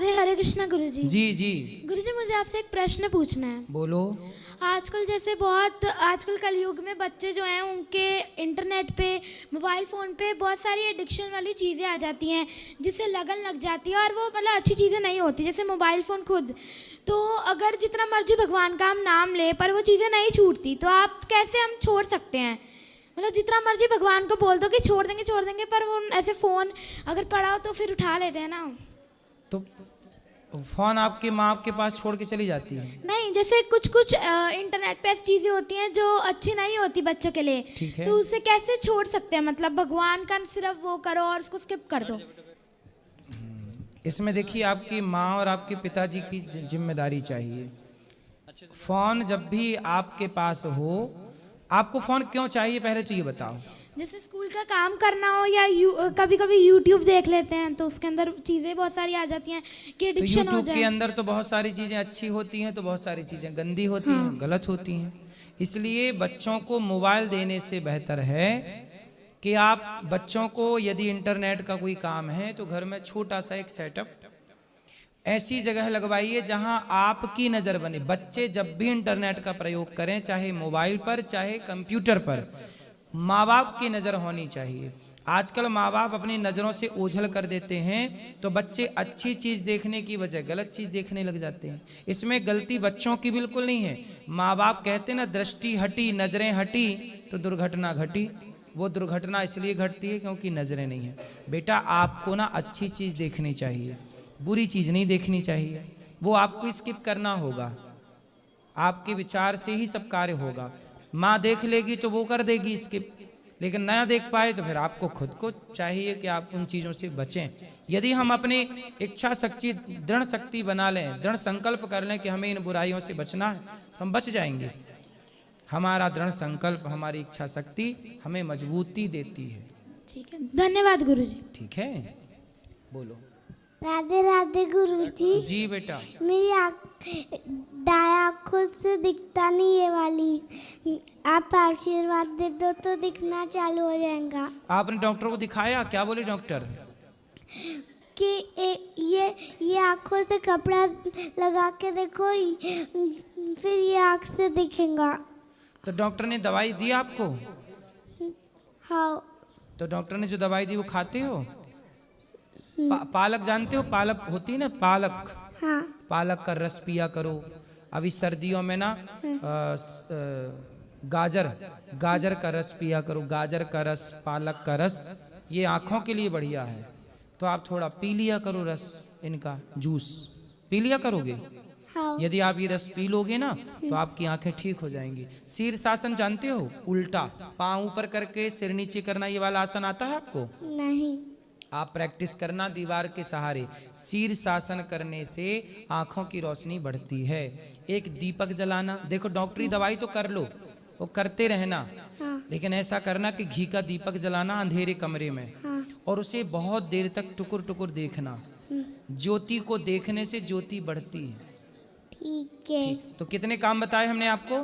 राधे, हरे कृष्णा गुरुजी। जी जी गुरुजी, मुझे आपसे एक प्रश्न पूछना है। बोलो। आजकल कलयुग में बच्चे जो हैं उनके इंटरनेट पे, मोबाइल फ़ोन पे बहुत सारी एडिक्शन वाली चीज़ें आ जाती हैं जिससे लगन लग जाती है, और वो मतलब अच्छी चीज़ें नहीं होती, जैसे मोबाइल फ़ोन खुद। तो अगर जितना मर्जी भगवान का हम नाम ले पर वो चीज़ें नहीं छूटती, तो आप कैसे हम छोड़ सकते हैं? मतलब जितना मर्जी भगवान को बोल दो कि छोड़ देंगे, पर वो ऐसे फ़ोन अगर पड़ा हो तो फिर उठा लेते हैं ना। तो फोन आपकी माँ आपके पास छोड़ के चली जाती है? नहीं, जैसे कुछ कुछ इंटरनेट पे ऐसी चीज़ें होती हैं जो अच्छी नहीं होती बच्चों के लिए, ठीक है। तो उसे कैसे छोड़ सकते हैं? मतलब भगवान का सिर्फ वो करो और उसको स्किप कर दो। इसमें देखिए, आपकी माँ और आपके पिताजी की जिम्मेदारी चाहिए। फोन जब भी आपके पास हो, आपको फोन क्यों चाहिए पहले तो ये बताओ। जैसे स्कूल का काम करना हो या कभी कभी यूट्यूब देख लेते हैं तो उसके अंदर चीज़ें बहुत सारी आ जाती हैं कि तो एडिक्शन हो यूट्यूब के जाए। अंदर तो बहुत सारी चीज़ें अच्छी होती हैं, तो बहुत सारी चीज़ें गंदी होती हाँ। हैं, गलत होती हैं। इसलिए बच्चों को मोबाइल देने से बेहतर है कि आप बच्चों को, यदि इंटरनेट का कोई काम है तो घर में छोटा सा एक सेटअप ऐसी जगह लगवाइए जहां आपकी नज़र बने। बच्चे जब भी इंटरनेट का प्रयोग करें, चाहे मोबाइल पर चाहे कंप्यूटर पर, माँ बाप की नज़र होनी चाहिए। आजकल माँ बाप अपनी नज़रों से ओझल कर देते हैं, तो बच्चे अच्छी चीज़ देखने की बजाय गलत चीज़ देखने लग जाते हैं। इसमें गलती बच्चों की बिल्कुल नहीं है। माँ बाप कहते ना, दृष्टि हटी नज़रें हटी तो दुर्घटना घटी। वो दुर्घटना इसलिए घटती है क्योंकि नज़रें नहीं है। बेटा, आपको ना अच्छी चीज़ देखनी चाहिए, बुरी चीज़ नहीं देखनी चाहिए। वो आपको स्किप करना होगा, आपके विचार से ही सब कार्य होगा। माँ देख लेगी तो वो कर देगी स्किप, लेकिन ना देख पाए तो फिर आपको खुद को चाहिए कि आप उन चीज़ों से बचें। यदि हम अपनी इच्छा शक्ति, दृढ़ शक्ति बना लें, दृढ़ संकल्प कर लें कि हमें इन बुराइयों से बचना है, तो हम बच जाएंगे। हमारा दृढ़ संकल्प, हमारी इच्छा शक्ति हमें मजबूती देती है। ठीक है, धन्यवाद गुरुजी। ठीक है, बोलो। राधे राधे गुरुजी। जी बेटा। मेरी दाएं आँखों से दिखता नहीं ये वाली, आप आशीर्वाद दे दो तो दिखना चालू हो जाएगा। आपने डॉक्टर को दिखाया? क्या बोले डॉक्टर? कि ये आँखों से कपड़ा लगा के देखो, फिर ये आँख से दिखेगा। तो डॉक्टर ने दवाई दी आपको? हाँ। तो डॉक्टर ने जो दवाई दी वो खाते हो? पालक जानते हो? पालक होती है ना, पालक। हाँ। पालक का रस पिया करो। अभी सर्दियों में ना गाजर का रस पिया करो। गाजर का रस, पालक का रस, ये आँखों के लिए बढ़िया है। तो आप थोड़ा पी लिया करो रस, इनका जूस पी लिया करोगे। हाँ। यदि आप ये रस पी लोगे ना तो आपकी आंखें ठीक हो जाएंगी। शीर्षासन जानते हो? उल्टा पाँव ऊपर करके सिर नीचे करना, ये वाला आसन आता है आपको? नहीं। आप प्रैक्टिस करना दीवार के सहारे। शीर्षासन करने से आंखों की रोशनी बढ़ती है। एक दीपक जलाना, देखो डॉक्टरी दवाई तो कर लो, वो करते रहना। हाँ। लेकिन ऐसा करना कि घी का दीपक जलाना अंधेरे कमरे में, हाँ। और उसे बहुत देर तक टुकुर टुकुर देखना। ज्योति को देखने से ज्योति बढ़ती है। ठीक है। ठीक, तो कितने काम बताए हमने आपको?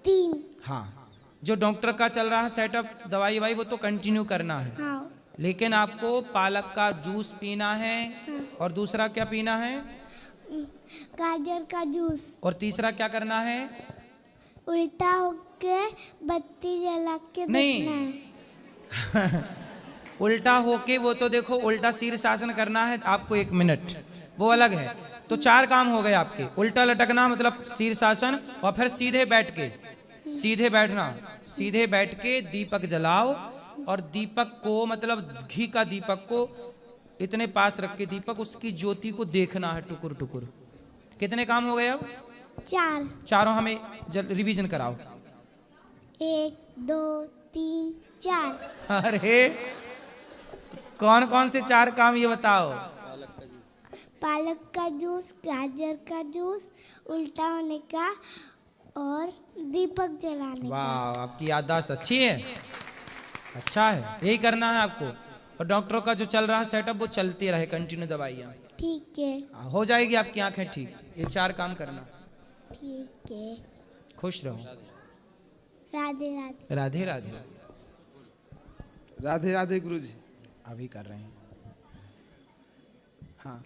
3। हाँ, जो डॉक्टर का चल रहा है सेटअप, दवाई वाई, वो तो कंटिन्यू करना है। हाँ। लेकिन आपको पालक का जूस पीना है, और दूसरा क्या पीना है? गाजर का जूस। और तीसरा क्या करना है? उल्टा होके बत्ती जला के नहीं। देखना है। उल्टा होके, वो तो देखो उल्टा शीर्षासन करना है आपको, 1 मिनट, वो अलग है। तो 4 काम हो गए आपके। उल्टा लटकना मतलब शीर्षासन, और फिर सीधे बैठ के, सीधे बैठना, सीधे बैठ के दीपक जलाओ, और दीपक को मतलब घी का दीपक को इतने पास रख के दीपक, उसकी ज्योति को देखना है टुकुर टुकुर। कितने काम हो गए अब? 4। चारों हमें रिवीजन कराओ। 1 2 3 4। अरे कौन कौन से 4 काम ये बताओ? पालक का जूस, गाजर का जूस, उल्टा होने का, और दीपक जलाने का। वाह, आपकी याददाश्त अच्छी है, अच्छा है। यही करना है आपको। और डॉक्टरों का जो चल रहा है सेटअप, वो चलते रहे कंटिन्यू दवाइयाँ। ठीक है। हो जाएगी आपकी आंखें ठीक। ये 4 काम करना। ठीक है। खुश रहो। राधे राधे। राधे राधे। राधे राधे गुरुजी। अभी कर रहे हैं। हाँ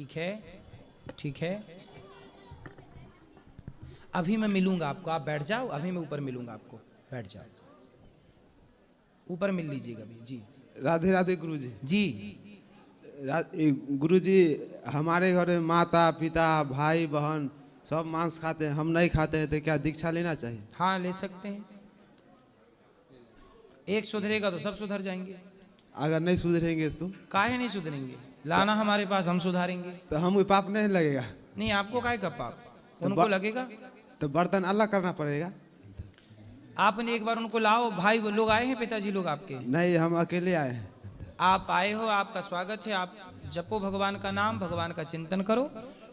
ठीक है, ठीक है। अभी मैं मिलूंगा आपको, आप बैठ जाओ, अभी मैं ऊपर मिलूंगा आपको, बैठ जाओ, ऊपर मिल लीजिएगा अभी। जी राधे राधे गुरुजी। जी। गुरुजी, हमारे घर में माता पिता भाई बहन सब मांस खाते हैं, हम नहीं खाते हैं, तो क्या दीक्षा लेना चाहिए? हाँ, ले सकते हैं। एक सुधरेगा तो सब सुधर जाएंगे। अगर नहीं सुधरेंगे तो? काहे नहीं सुधरेंगे, लाना हमारे पास, हम सुधारेंगे। तो हम पाप नहीं लगेगा? नहीं, आपको काहे का पाप, तो उनको लगेगा। तो बर्तन अलग करना पड़ेगा? आपने एक बार उनको लाओ, भाई वो लोग आए हैं, पिताजी लोग आपके? नहीं, हम अकेले आए हैं। आप आए हो, आपका स्वागत है। आप जपो भगवान का नाम, भगवान का चिंतन करो,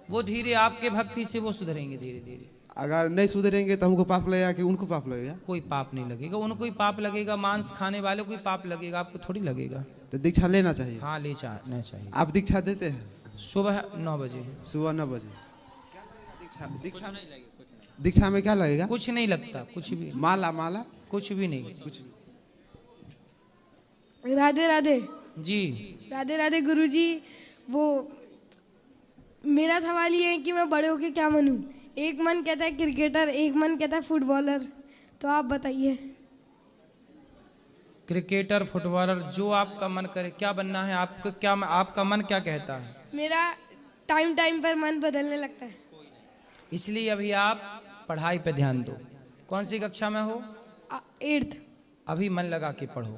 वो धीरे आपके भक्ति से वो सुधरेंगे धीरे धीरे। अगर नहीं सुधरेंगे तो हमको पाप लगेगा कि उनको पाप लगेगा? कोई पाप नहीं लगेगा, उनको ही पाप लगेगा, मांस खाने वाले को ही पाप लगेगा, आपको थोड़ी लगेगा। तो दीक्षा लेना चाहिए? हाँ, लेना चाहिए। आप दीक्षा देते हैं? सुबह 9 बजे। सुबह 9 बजे। दीक्षा में क्या लगेगा? कुछ नहीं लगता, कुछ भी। माला? माला कुछ भी नहीं। कुछ? राधे राधे। जी राधे राधे गुरुजी। वो मेरा सवाल ये है कि मैं बड़े होके क्या बनूं? एक मन कहता है क्रिकेटर, एक मन कहता है फुटबॉलर, तो आप बताइए। क्रिकेटर, फुटबॉलर, जो आपका मन करे। क्या बनना है आपको, क्या आपका मन क्या कहता है? मेरा टाइम टाइम पर मन बदलने लगता है। इसलिए अभी आप पढ़ाई पे ध्यान दो। कौन सी कक्षा में हो? 8th। अभी मन लगा के पढ़ो,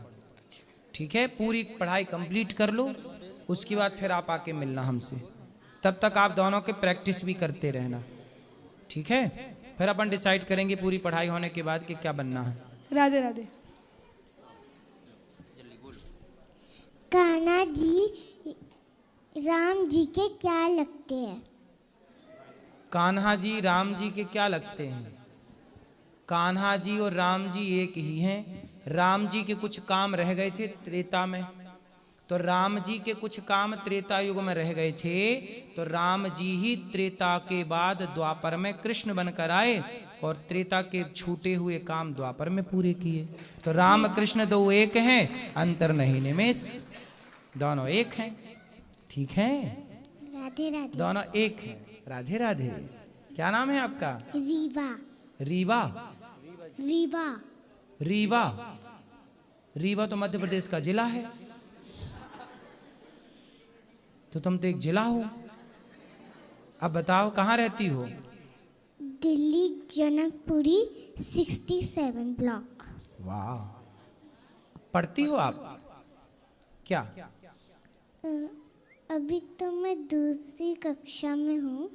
ठीक है? पूरी पढ़ाई कंप्लीट कर लो, उसके बाद फिर आप आके मिलना हमसे। तब तक आप दोनों के प्रैक्टिस भी करते रहना, ठीक है? फिर अपन डिसाइड करेंगे पूरी पढ़ाई होने के बाद कि क्या बनना है। राधे राधे। कान्हा जी राम जी के क्या लगते हैं? कान्हा जी राम जी के क्या लगते हैं? कान्हा जी और राम जी एक ही हैं। राम जी के कुछ काम रह गए थे त्रेता में, तो राम जी के कुछ काम त्रेता युग में रह गए थे, तो राम जी ही त्रेता के बाद द्वापर में कृष्ण बनकर आए और त्रेता के छूटे हुए काम द्वापर में पूरे किए। तो राम कृष्ण दो एक हैं, अंतर नहीं निमेष, दोनों एक हैं, ठीक है? राधे राधे। दोनों एक हैं। राधे राधे। क्या नाम है आपका? रीवा। रीवा? रीवा। रीवा? रीवा तो मध्य प्रदेश का जिला है। तो तुम तो एक जिला हो। अब बताओ कहाँ रहती हो? दिल्ली जनकपुरी 67 ब्लॉक। वाह, पढ़ती हो आप क्या? अभी तो मैं दूसरी कक्षा में हूँ।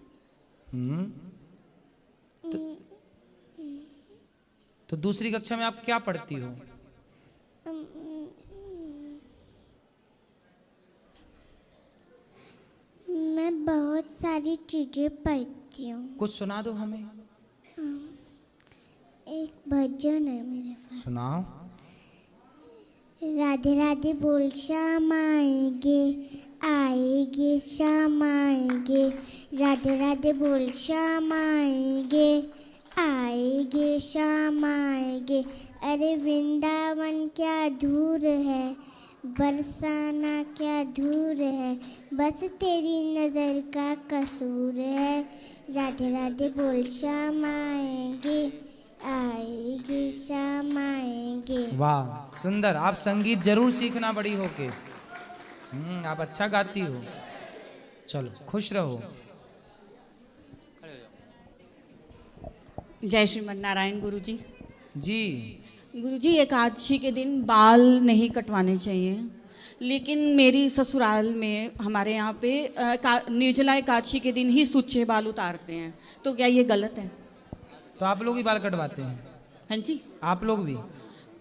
तो दूसरी कक्षा में आप क्या पढ़ती हो? मैं बहुत सारी चीजें पढ़ती हूँ। कुछ सुना दो हमें। एक भजन है मेरे पास। सुनाओ। राधे राधे बोल शाम आएंगे, आएंगे शाम आएंगे। राधे राधे बोल शाम आएंगे, आएंगे शाम आएंगे। अरे वृंदावन क्या दूर है, बरसाना क्या दूर है, बस तेरी नज़र का कसूर है। राधे राधे बोल शाम आएंगे, आएंगे शाम आएंगे। वाह, सुंदर। आप संगीत जरूर सीखना बड़ी होके। आप अच्छा गाती हो। चलो, खुश रहो। जय श्रीमन नारायण गुरुजी। जी गुरुजी, एकादशी के दिन बाल नहीं कटवाने चाहिए, लेकिन मेरी ससुराल में हमारे यहाँ पे निर्जला एकादशी के दिन ही सूचे बाल उतारते हैं, तो क्या ये गलत है? तो आप लोग ही बाल कटवाते हैं? हाँ जी। आप लोग भी?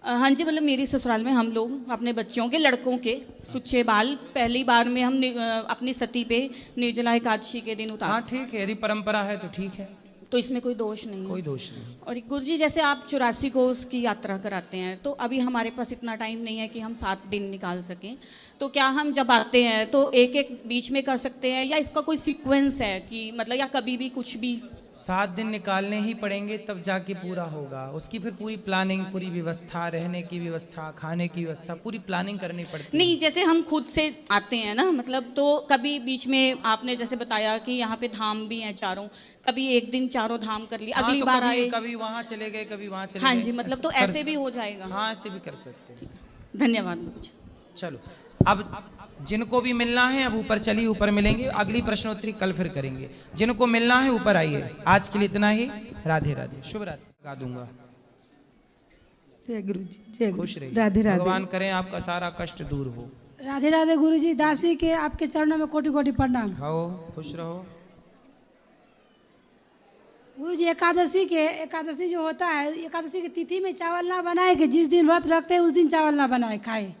हाँ जी, मतलब मेरी ससुराल में हम लोग अपने बच्चों के, लड़कों के सूचे बाल पहली बार में हम अपनी सती पे निर्जला एकादशी के दिन हाँ उतारते ठीक है, यदि परंपरा है तो ठीक है, तो इसमें कोई दोष नहीं है। कोई दोष नहीं। और गुरुजी, जैसे आप 84 कोस की यात्रा कराते हैं, तो अभी हमारे पास इतना टाइम नहीं है कि हम 7 दिन निकाल सकें, तो क्या हम जब आते हैं तो एक एक बीच में कर सकते हैं, या इसका कोई सीक्वेंस है कि मतलब, या कभी भी कुछ भी? 7 दिन निकालने ही पड़ेंगे, तब जाके पूरा होगा। उसकी फिर पूरी प्लानिंग, पूरी व्यवस्था, रहने की व्यवस्था, खाने की व्यवस्था, पूरी प्लानिंग करनी पड़ती है। नहीं, जैसे हम खुद से आते हैं ना, मतलब तो कभी बीच में आपने जैसे बताया कि यहाँ पे धाम भी हैं चारों, कभी एक दिन चारों धाम कर लिया, हाँ, अगली तो बार कभी, आए। कभी वहाँ चले गए, कभी वहाँ चले हाँ गए। जी, मतलब तो कर- ऐसे भी हो जाएगा। हाँ, ऐसे भी कर सकते हैं। धन्यवाद मुझे। चलो, अब जिनको भी मिलना है अब ऊपर चलिए, ऊपर मिलेंगे। अगली प्रश्नोत्तरी कल फिर करेंगे। जिनको मिलना है ऊपर आइए। आज के लिए इतना ही। राधे राधे, शुभ रात्रि। लगा दूंगा। जय गुरु जी, जय गुरु खुश जी। रहिए। राधे राधे। भगवान करें आपका सारा कष्ट दूर हो। राधे राधे गुरु जी, दासी के आपके चरणों में कोटि कोटि प्रणाम। हो, खुश रहो। गुरु जी, एकादशी जो होता है, एकादशी की तिथि में चावल ना बनाए कि जिस दिन व्रत रखते हैं उस दिन चावल ना बनाए खाए।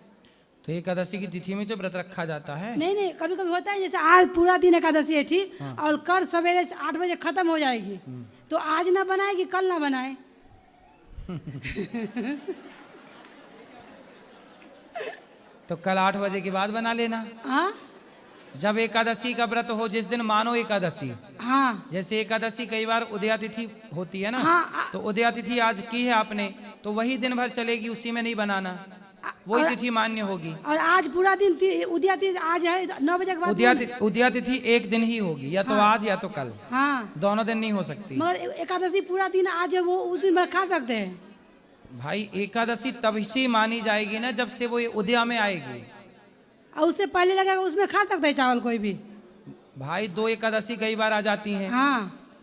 तो एकादशी की तिथि में तो व्रत रखा जाता है। नहीं नहीं, कभी कभी होता है जैसे आज पूरा दिन एकादशी है, ठीक, और कल सवेरे 8 बजे खत्म हो जाएगी, तो आज ना बनाए कि कल ना बनाए। तो कल 8 बजे के बाद बना लेना। हाँ जब एकादशी का व्रत हो, जिस दिन मानो एकादशी, हाँ जैसे एकादशी कई बार उदया तिथि होती है ना, हाँ, तो उदया तिथि आज की है आपने, तो वही दिन भर चलेगी, उसी में नहीं बनाना, वही तिथि मान्य होगी। और आज पूरा दिन उदया तिथि आज है 9 बजे के बाद। उदया तिथि एक दिन ही होगी, या तो आज या तो कल, हाँ, दोनों दिन नहीं हो सकती। मगर एकादशी पूरा दिन आज है, वो उस दिन भर खा सकते हैं। भाई एकादशी तब से मानी जाएगी ना जब से वो उदया में आएगी। और उससे पहले लगेगा उसमें खा सकता है चावल कोई भी। भाई 2 एकादशी कई बार आ जाती हैं, हाँ,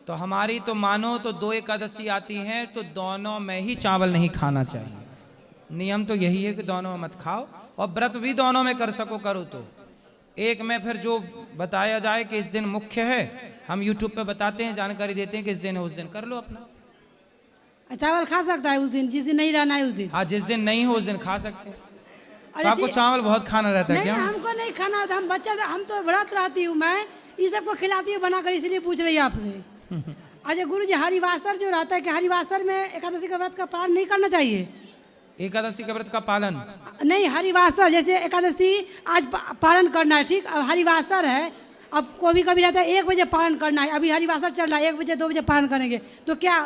तो हमारी तो मानो तो 2 एकादशी आती हैं, तो दोनों में ही चावल नहीं खाना चाहिए। नियम तो यही है कि दोनों में मत खाओ, और व्रत भी दोनों में कर सको करो। तो एक में फिर जो बताया जाए कि इस दिन मुख्य है, हम यूट्यूब पे बताते हैं, जानकारी देते हैं कि इस दिन है, उस दिन कर लो अपना। चावल खा सकता है उस दिन, जिस दिन नहीं रहना है उस दिन। हाँ, जिस दिन नहीं हो उस दिन खा सकते हैं। तो अच्छा, आपको चावल बहुत खाना रहता है नहीं, क्या? हमको नहीं खाना होता, हम बच्चा से, हम तो व्रत रहती हूँ, मैं ये सबको खिलाती हूँ बनाकर, इसलिए पूछ रही है आपसे। अच्छा गुरु जी, हरिवासर जो रहता है कि हरिवासर में एकादशी का व्रत का पालन नहीं करना चाहिए? एकादशी का व्रत का पालन नहीं, हरिवासर जैसे एकादशी आज पालन करना है, ठीक, अब हरिवासर है, अब कभी कभी रहता है 1 बजे पालन करना है, अभी हरिवासर चल रहा है, 1 बजे 2 बजे पालन करेंगे, तो क्या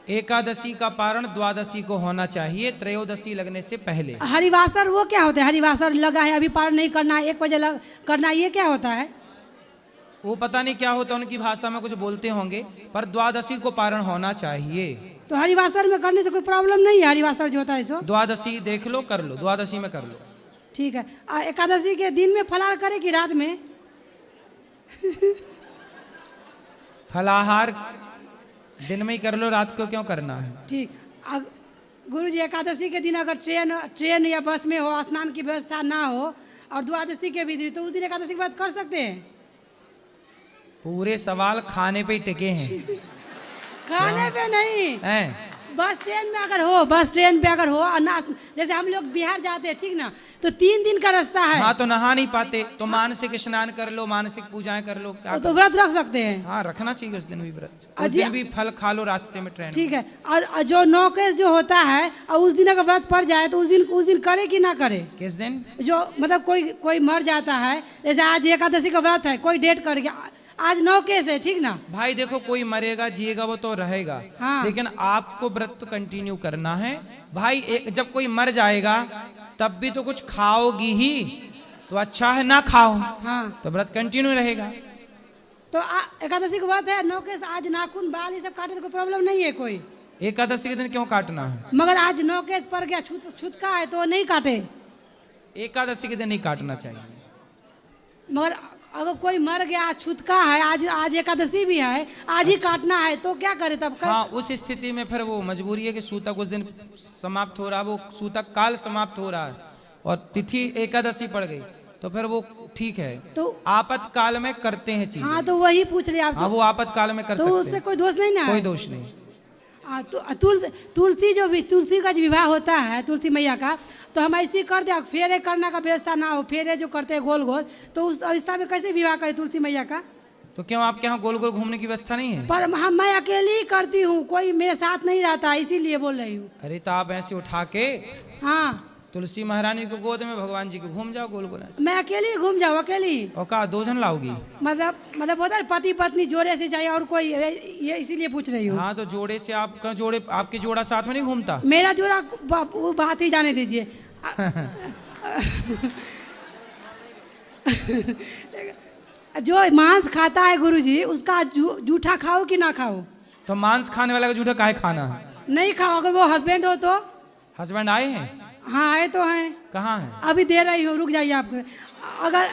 एकादशी का पारण द्वादशी को होना चाहिए, त्रयोदशी लगने से पहले। हरिवासर वो क्या होता है? हरिवासर लगा है, अभी पारण नहीं करना है, 1 बजे करना है, ये क्या होता है? वो पता नहीं क्या होता, उनकी भाषा में कुछ बोलते होंगे, पर द्वादशी को पारण होना चाहिए। तो हरिवासर में करने से कोई प्रॉब्लम नहीं है? हरिवासर जो होता है सो द्वादशी देख लो, कर लो, द्वादशी में कर लो। ठीक है। एकादशी के दिन में फलाहार करे कि रात में? फलाहार दिन में ही कर लो, रात को क्यों करना है? ठीक। गुरु जी, एकादशी के दिन अगर ट्रेन या बस में हो, स्नान की व्यवस्था ना हो, और द्वादशी के भी दिन, तो उस दिन एकादशी के बाद कर सकते हैं? पूरे सवाल खाने पे ही टिके हैं। खाने पे नहीं, हैं? बस ट्रेन में अगर हो, बस ट्रेन पे अगर हो, और ना, जैसे हम लोग बिहार जाते हैं, ठीक ना, तो 3 दिन का रास्ता है। हाँ, तो नहा नहीं पाते, तो मानसिक स्नान कर लो, मानसिक पूजाएं कर लो, क्या तो व्रत रख सकते हैं। हाँ, रखना चाहिए उस दिन भी व्रत। उस दिन भी फल खा लो रास्ते में, ट्रेन। ठीक है। और जो नौकेश जो होता है, और उस दिन अगर व्रत पड़ जाए, तो उस दिन करे कि ना करे? किस दिन? जो मतलब कोई मर जाता है, जैसे आज एकादशी का व्रत है, कोई डेट कर गया, आज 9 केस है, ठीक ना भाई? देखो, कोई मरेगा जिएगा वो तो रहेगा, हाँ। लेकिन आपको व्रत तो कंटिन्यू करना है भाई। जब कोई मर जाएगा तब भी तो कुछ खाओगी ही, तो अच्छा है ना खाओ, हाँ। तो व्रत कंटिन्यू रहेगा। तो एकादशी का व्रत है, 9 केस, आज नाखून बाल ये सब काटे तो कोई प्रॉब्लम नहीं है कोई? एकादशी के दिन क्यों काटना है? मगर आज 9 केस पड़ गया, छूतका है, तो नहीं काटे। एकादशी के दिन नहीं काटना चाहिए। मगर अगर कोई मर गया, छूतका है, आज एकादशी भी है, आज ही काटना है, तो क्या करे तब? हाँ, उस स्थिति में फिर वो मजबूरी है कि सूतक उस दिन समाप्त हो रहा है, वो सूतक काल समाप्त हो रहा है, और तिथि एकादशी पड़ गई, तो फिर वो ठीक है। तो आपातकाल में करते हैं चीजें। हाँ, तो वही पूछ रहे आप। हाँ, वो आपातकाल में कर तो सकते उससे हैं, कोई दोष नहीं ना? कोई दोष नहीं। तो तुलसी का जो विवाह होता है, तुलसी मैया का, तो हम ऐसे ही कर दे, फेरे करने का व्यवस्था ना हो, फेरे जो करते हैं गोल गोल, तो उस अवस्था में कैसे विवाह करें तुलसी मैया का? तो क्यों आपके यहाँ गोल गोल घूमने की व्यवस्था नहीं है? पर मैं अकेली ही करती हूँ, कोई मेरे साथ नहीं रहता, इसीलिए बोल रही हूँ। अरे तो आप ऐसे उठा के हाँ, तुलसी महारानी को गोद में भगवान जी को घूम जाओ गोल गोल ऐसे। मैं अकेली ही घूम जाऊँ, अकेली। और कहा 2 जन लाओगी? मतलब होता है पति पत्नी जोड़े से चाहिए और कोई, ये इसीलिए पूछ रही हूँ। हाँ तो जोड़े से आपका जोड़े, आपके जोड़ा साथ में नहीं घूमता? मेरा जोड़ा वो बात ही जाने दीजिए। जो मांस खाता है गुरुजी, उसका जूठा खाओ कि ना खाओ? तो मांस खाने वाला का जूठा काहे खाना है? नहीं खाओ। अगर वो हस्बैंड हो तो? हस्बैंड आए हैं? हाँ आए तो हैं। कहाँ हैं? अभी दे रही हूँ, रुक जाइए आपको। अगर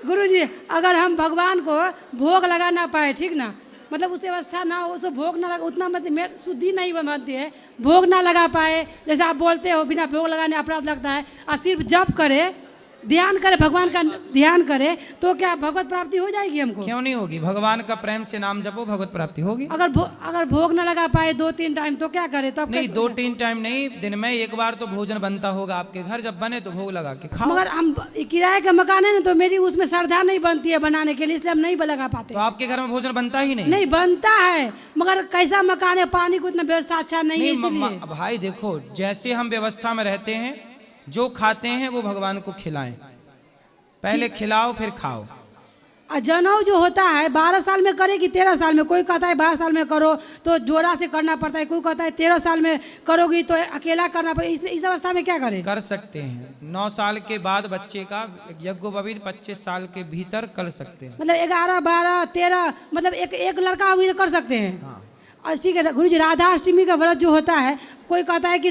गुरुजी अगर हम भगवान को भोग लगा ना पाए, ठीक ना, मतलब उस अवस्था ना हो, उसको भोग ना लगा, उतना मतलब मैं शुद्धि नहीं बनती है, भोग ना लगा पाए, जैसे आप बोलते हो बिना भोग लगाने अपराध लगता है, और सिर्फ जप करे, ध्यान करे, भगवान का ध्यान करे, तो क्या भगवत प्राप्ति हो जाएगी हमको? क्यों नहीं होगी? भगवान का प्रेम से नाम जपो, भगवत प्राप्ति होगी। अगर भोग ना लगा पाए 2-3 टाइम तो क्या करे? तो नहीं 2-3 टाइम नहीं, दिन में एक बार तो भोजन बनता होगा आपके घर, जब बने तो भोग लगा के खाओ। मगर हम किराए का मकान है ना, तो मेरी उसमें श्रद्धा नहीं बनती है बनाने के लिए, इसलिए हम नहीं लगा पाते। तो आपके घर में भोजन बनता ही नहीं? नहीं बनता है, मगर कैसा मकान है, पानी को इतना व्यवस्था अच्छा नहीं है, इसलिए। भाई देखो, जैसे हम व्यवस्था में रहते हैं, जो खाते हैं वो भगवान को खिलाएं, पहले खिलाओ फिर खाओ। जनेऊ जो होता है 12 साल में करे कि 13 साल में? कोई कहता है 12 साल में करो तो जोड़ा से करना पड़ता है, कोई कहता है 13 साल में करोगी तो अकेला करना पड़ेगा। इस अवस्था में क्या करें? कर सकते हैं 9 साल के बाद बच्चे का यज्ञोपवीत 25 साल के भीतर कर सकते हैं। मतलब 11, 12, 13, मतलब एक लड़का हुई तो कर सकते हैं। हाँ। ठीक है गुरु जी, राधाष्टमी का व्रत जो होता है, कोई कहता है कि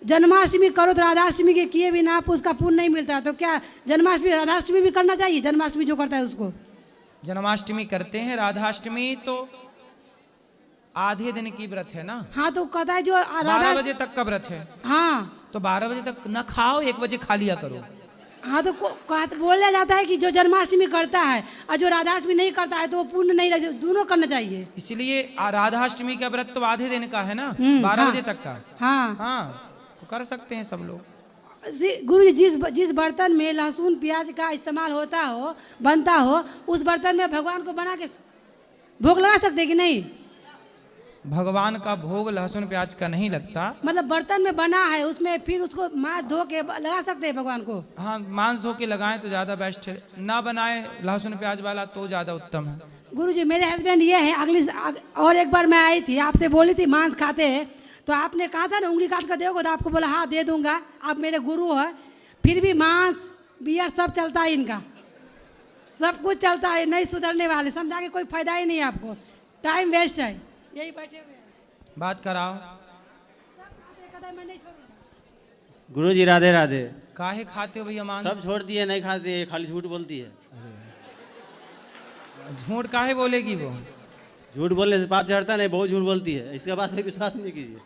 जन्माष्टमी करो तो राधाष्टमी के किए बिना आप उसका पुण्य नहीं मिलता, तो क्या जन्माष्टमी राधाष्टमी भी करना चाहिए? जन्माष्टमी जो करता है उसको? जन्माष्टमी करते हैं, राधाष्टमी तो आधे दिन की व्रत है ना। हाँ तो कहता है जो 12 बजे तक का व्रत है। हाँ तो 12 बजे तक न खाओ, 1 बजे खा लिया करो। हाँ तो बोला जाता है कि जो जन्माष्टमी करता है और जो राधाष्टमी नहीं करता है तो वो पुण्य नहीं लगता, दोनों करना चाहिए। इसलिए राधाष्टमी का व्रत तो आधे दिन का है ना, 12 बजे तक का। हाँ हाँ तो कर सकते हैं सब लोग। गुरु जी, जिस बर्तन में लहसुन प्याज का इस्तेमाल होता हो, बनता हो, उस बर्तन में भगवान को बना के भोग लगा सकते कि नहीं? भगवान का भोग लहसुन प्याज का नहीं लगता। मतलब बर्तन में बना है, उसमें फिर उसको मांस धो के लगा सकते हैं भगवान को? हाँ मांस धो के लगाएं तो ज़्यादा बेस्ट है, ना बनाए लहसुन प्याज वाला तो ज़्यादा उत्तम है। गुरु जी मेरे हस्बैंड ये है, और एक बार मैं आई थी, आपसे बोली थी मांस खाते हैं, तो आपने कहा था ना उंगली काट कर दोगे, तो आपको बोला हाँ दे दूंगा, आप मेरे गुरु है, फिर भी मांस बियर सब चलता है इनका, सब कुछ चलता है, नहीं सुधरने वाले, समझा के कोई फायदा ही नहीं है आपको, टाइम वेस्ट है, यही बैठे हुए हैं। बात कराओ। गुरु जी राधे राधे। काहे खाते हो भैया मांस? सब छोड़ दिए, नहीं खाते, खाली झूठ बोलती है। झूठ काहे बोलेगी वो? झूठ बोलने से पाप चढ़ता नहीं, बहुत झूठ बोलती है, इसके बाद कोई विश्वास नहीं कीजिए।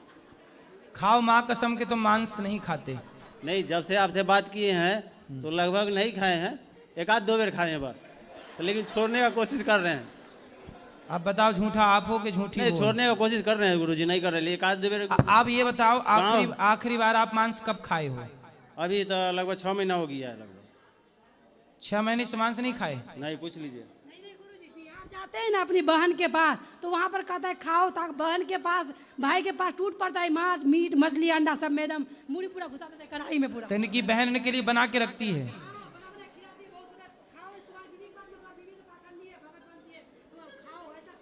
खाओ माँ कसम के, तुम मांस नहीं खाते? नहीं, जब से आपसे बात किए हैं तो लगभग नहीं खाए हैं, 1-2 बार खाए हैं बस, तो लेकिन छोड़ने का कोशिश कर रहे हैं। अब बताओ झूठा आप हो कि झूठी नहीं, वो? छोड़ने का कोशिश कर रहे हैं गुरुजी, नहीं कर रहे, 1-2 बार। आप ये बताओ आखिरी बार आप मांस कब खाए हो? अभी तो लगभग 6 महीना हो गया है, लगभग 6 महीने से मांस नहीं खाए? नहीं, पूछ लीजिए। जाते हैं ना अपनी बहन के पास, तो वहाँ पर कहता है खाओ, ताकि बहन के पास, भाई के पास टूट पड़ता है मांस, मीट, मछली, अंडा सब में एकदम मूड़ी पूरा घुसा देते हैं कढ़ाई में पूरा। तो इनकी बहन के लिए बना के रखती है।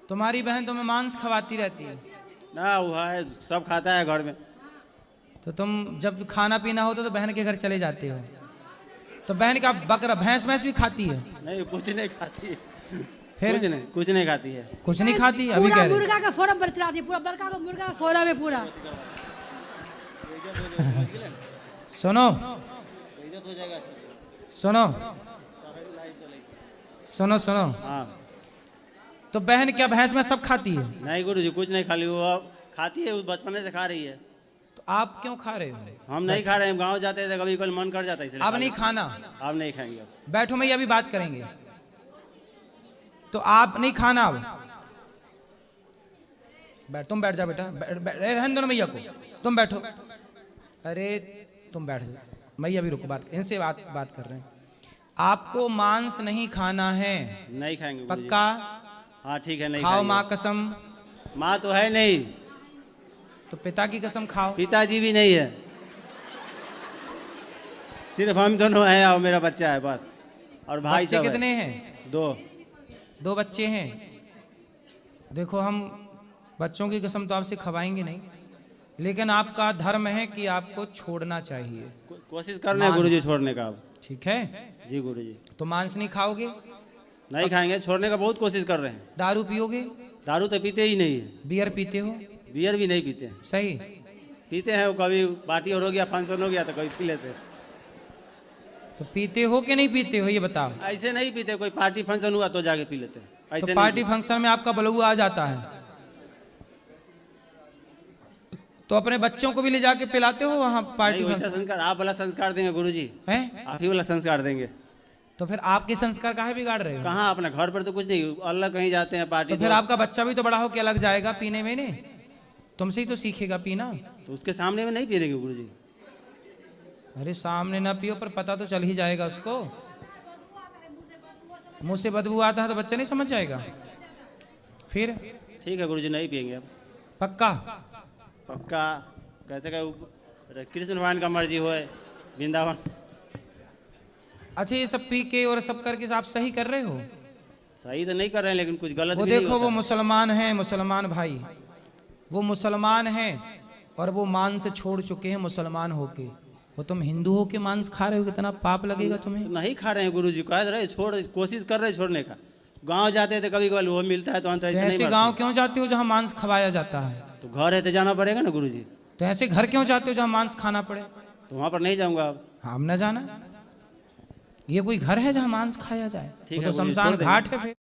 तुम्हारी बहन तुम्हें मांस खवाती रहती है ना? वो है, सब खाता है घर में। तो तुम जब खाना पीना होता तो बहन के घर चले जाते हो, तो बहन का बकरा भैंस भी खाती है? नहीं, कुछ नहीं खाती है। फिर कुछ नहीं खाती है। कुछ नहीं खाती? अभी कह रहे मुर्गा का फोरम पर चलाती है, पूरा बड़का का मुर्गा का फोरम है पूरा। सुनो सुनो सुनो सुनो, हाँ। तो बहन क्या भैंस में सब खाती है? नहीं गुरुजी, कुछ नहीं खाली, वो अब खाती है, उस बचपन से खा रही है। तो आप क्यों खा रहे हो? हम नहीं खा रहे हैं, गांव जाते थे, कभी मन कर जाता है इसलिए। अब नहीं खाना? अब नहीं खाएंगे। अब बैठो, मैं अभी बात करेंगे। तो आप नहीं खाना अब? तुम बैठ जाओ बेटा, रहने दो मैया को, तुम बैठो। अरे तुम बैठ जाओ, मैया भी रुको, बात इनसे बात कर रहे हैं। आपको मांस नहीं खाना है? नहीं खाएंगे। पक्का? हाँ ठीक है, नहीं खाओ खाएंगे। माँ कसम। माँ तो है नहीं, तो पिता की कसम खाओ। पिताजी भी नहीं है। सिर्फ हम दोनों हैं और मेरा बच्चा है बस, और भाई बच्चे सब है। कितने हैं? 2 बच्चे हैं। देखो हम बच्चों की कसम तो आपसे खवाएंगे नहीं, लेकिन आपका धर्म है कि आपको छोड़ना चाहिए, कोशिश कर रहे हैं गुरुजी छोड़ने का अब। ठीक है? जी गुरुजी। तो मांस नहीं खाओगे, नहीं खाएंगे, छोड़ने का बहुत कोशिश कर रहे हैं। दारू पियोगे, दारू तो पीते ही नहीं है, बियर पीते हो, बियर भी नहीं पीते हैं। सही? पीते हैं वो, कभी पार्टी और हो गया, फंक्शन हो गया तो कभी पी लेते हैं। तो पीते हो कि नहीं पीते हो ये बताओ। ऐसे नहीं पीते, कोई पार्टी फंक्शन हुआ तो जाके पी लेते हैं, ऐसे तो नहीं पार्टी पीते। फंक्शन में आपका बलुआ आ जाता है, तो अपने बच्चों को भी ले जाके पिलाते हो वहाँ पार्टी नहीं, वैसा फंक्शन संस्कार आप वाला संस्कार देंगे गुरुजी, है? आप ही वाला संस्कार देंगे। तो फिर आपके संस्कार काहे बिगाड़ रहे हो? कहाँ, अपने घर पर तो कुछ नहीं, अल्लाह कहीं जाते हैं पार्टी तो फिर आपका बच्चा भी तो बड़ा हो के अलग जाएगा पीने में, ने तुमसे ही तो सीखेगा पीना। तो उसके सामने में नहीं पी देंगे गुरुजी। अरे सामने ना पियो, पर पता तो चल ही जाएगा उसको। मुंह से बदबू आता है तो बच्चा नहीं समझ जाएगा फिर? ठीक है गुरुजी, नहीं पियेंगे अब, पक्का? पक्का। कैसे क्या कृष्ण भगवान का मर्जी हो, वृंदावन। अच्छा ये सब पी के और सब करके आप सही कर रहे हो? सही तो नहीं कर रहे हैं, लेकिन कुछ गलत वो भी नहीं देखो वो होता। मुसलमान हैं, मुसलमान भाई, वो मुसलमान हैं और वो मांस छोड़ चुके हैं मुसलमान होके, वो तुम हिंदू हो के मांस खा रहे हो, कितना पाप लगेगा तुम्हें। तो नहीं खा रहे हैं गुरुजी, कह रहे छोड़, कोशिश कर रहे हैं छोड़ने का। गांव जाते थे कभी कभी वो मिलता है तो अंत ऐसे नहीं ऐसे मरते। गांव क्यों जाते हो जहाँ मांस खवाया जाता है? तो घर है तो जाना पड़ेगा ना गुरुजी। तो ऐसे घर क्यों जाते हो जहाँ मांस खाना पड़े? तो वहां पर नहीं जाऊंगा अब। हम न जाना, ये कोई घर है जहाँ मांस खाया जाए? ठीक वो है तो गुरुजी, शमशान छोड़ देंगे। घाट है फिर।